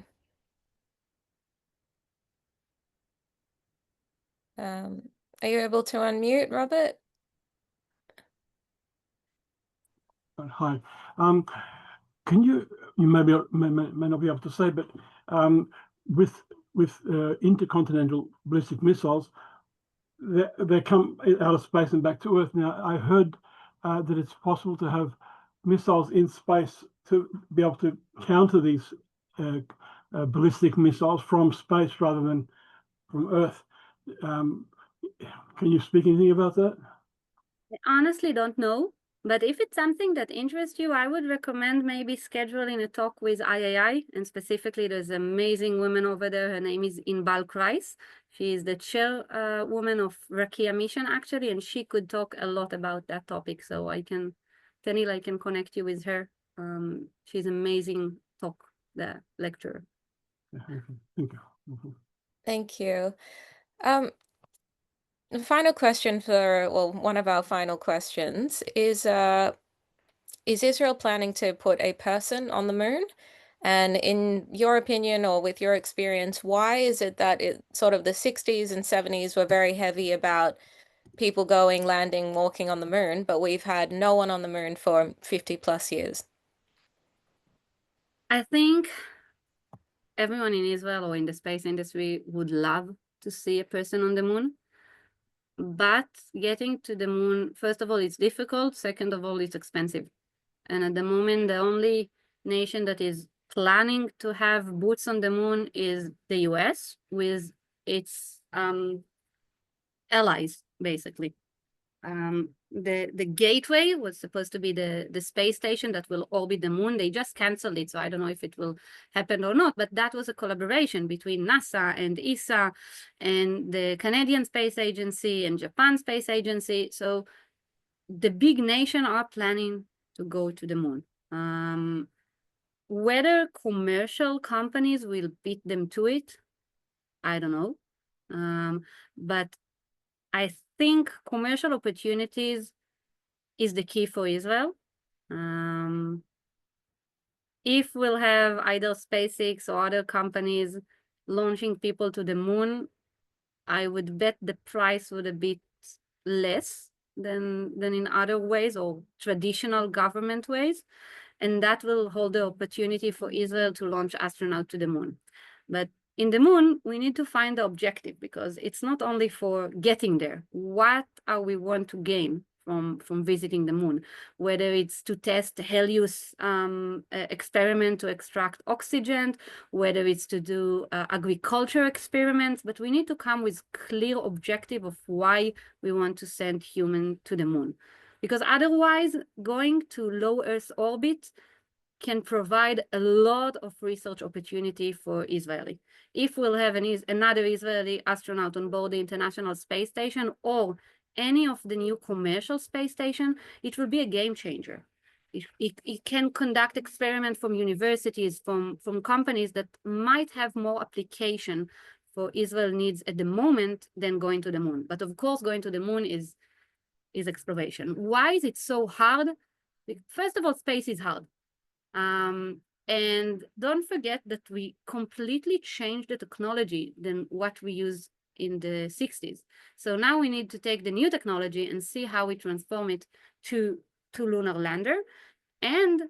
Are you able to unmute, Robert? Hi. Can you may not be able to say, but with intercontinental ballistic missiles, they come out of space and back to Earth. Now, I heard that it's possible to have missiles in space to be able to counter these ballistic missiles from space rather than from Earth. Can you speak anything about that? I honestly don't know, but if it's something that interests you, I would recommend maybe scheduling a talk with IAI, and specifically there's an amazing woman over there. Her name is Inbal Kreis. She is the chairwoman of Rakia Mission, actually, and she could talk a lot about that topic. So Tenil, I can connect you with her. She's amazing the lecturer. Thank you. Thank you. The final question one of our final questions is Israel planning to put a person on the moon? And in your opinion, or with your experience, why is it that sort of the 60s and 70s were very heavy about people going, landing, walking on the moon, but we've had no one on the moon for 50 plus years? I think everyone in Israel or in the space industry would love to see a person on the moon. But getting to the moon, first of all, it's difficult. Second of all, it's expensive. And at the moment, the only nation that is planning to have boots on the moon is the US with its allies, basically. The Gateway was supposed to be the space station that will orbit the moon. They just canceled it, so I don't know if it will happen or not, but that was a collaboration between NASA and ESA and the Canadian Space Agency and Japan Space Agency. So the big nations are planning to go to the moon. Whether commercial companies will beat them to it, I don't know. But I think commercial opportunities is the key for Israel. If we'll have either SpaceX or other companies launching people to the moon, I would bet the price would a bit less than in other ways or traditional government ways. And that will hold the opportunity for Israel to launch astronauts to the moon. But in the moon, we need to find the objective, because it's not only for getting there. What are we want to gain from visiting the moon? Whether it's to test HELIOS experiment to extract oxygen, whether it's to do agriculture experiments, but we need to come with clear objective of why we want to send human to the moon. Because otherwise, going to low Earth orbit can provide a lot of research opportunity for Israeli. If we'll have another Israeli astronaut on board the International Space Station or any of the new commercial space station, it will be a game changer. It can conduct experiments from universities, from companies that might have more application for Israel needs at the moment than going to the moon. But of course, going to the moon is exploration. Why is it so hard? First of all, space is hard. And don't forget that we completely changed the technology than what we used in the 60s. So now we need to take the new technology and see how we transform it to lunar lander and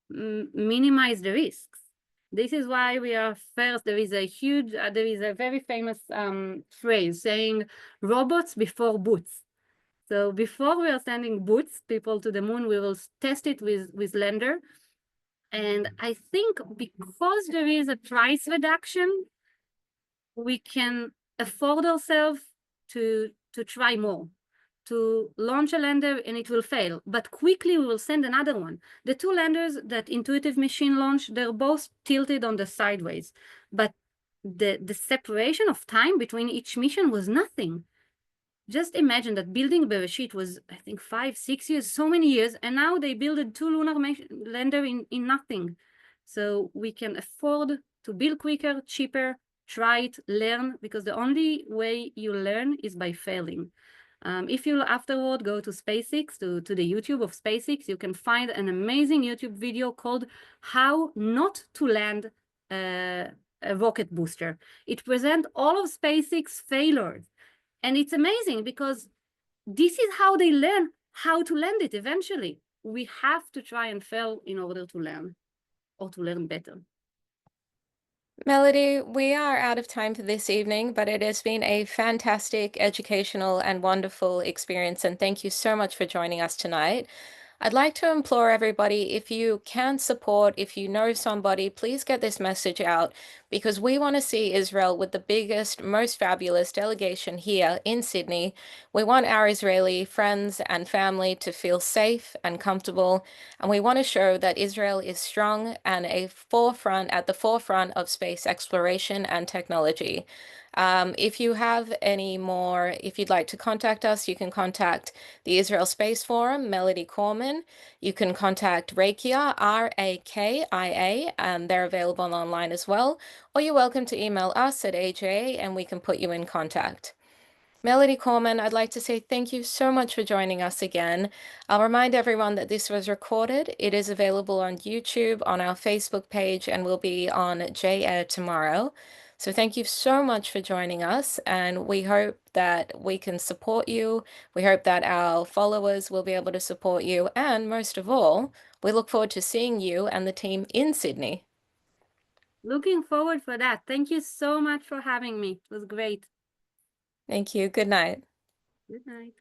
minimize the risks. This is why we are first. There is a very famous phrase saying robots before boots. So before we are sending people to the moon, we will test it with lander. And I think because there is a price reduction, we can afford ourselves to try more, to launch a lander and it will fail, but quickly we will send another one. The two landers that Intuitive Machine launched, they're both tilted on the sideways, but the separation of time between each mission was nothing. Just imagine that building Bereshit was, I think, 5, 6 years, so many years, and now they built two lunar lander in nothing. So we can afford to build quicker, cheaper, try it, learn, because the only way you learn is by failing. If you afterward go to SpaceX, to the YouTube of SpaceX, you can find an amazing YouTube video called How Not to Land a Rocket Booster. It presents all of SpaceX failures. And it's amazing because this is how they learn how to land it eventually. We have to try and fail in order to learn, or to learn better. Melody, we are out of time for this evening, but it has been a fantastic, educational, and wonderful experience. And thank you so much for joining us tonight. I'd like to implore everybody, if you can support, if you know somebody, please get this message out, because we want to see Israel with the biggest, most fabulous delegation here in Sydney. We want our Israeli friends and family to feel safe and comfortable, and we want to show that Israel is strong and at the forefront of space exploration and technology. If you have any more, if you'd like to contact us, you can contact the Israel Space Forum, Melody Korman. You can contact Rakia, Rakia, and they're available online as well. Or you're welcome to email us at AJA and we can put you in contact. Melody Korman, I'd like to say thank you so much for joining us again. I'll remind everyone that this was recorded. It is available on YouTube, on our Facebook page, and will be on JAir tomorrow. So thank you so much for joining us, and we hope that we can support you. We hope that our followers will be able to support you, and most of all, we look forward to seeing you and the team in Sydney. Looking forward for that. Thank you so much for having me. It was great. Thank you. Good night. Good night.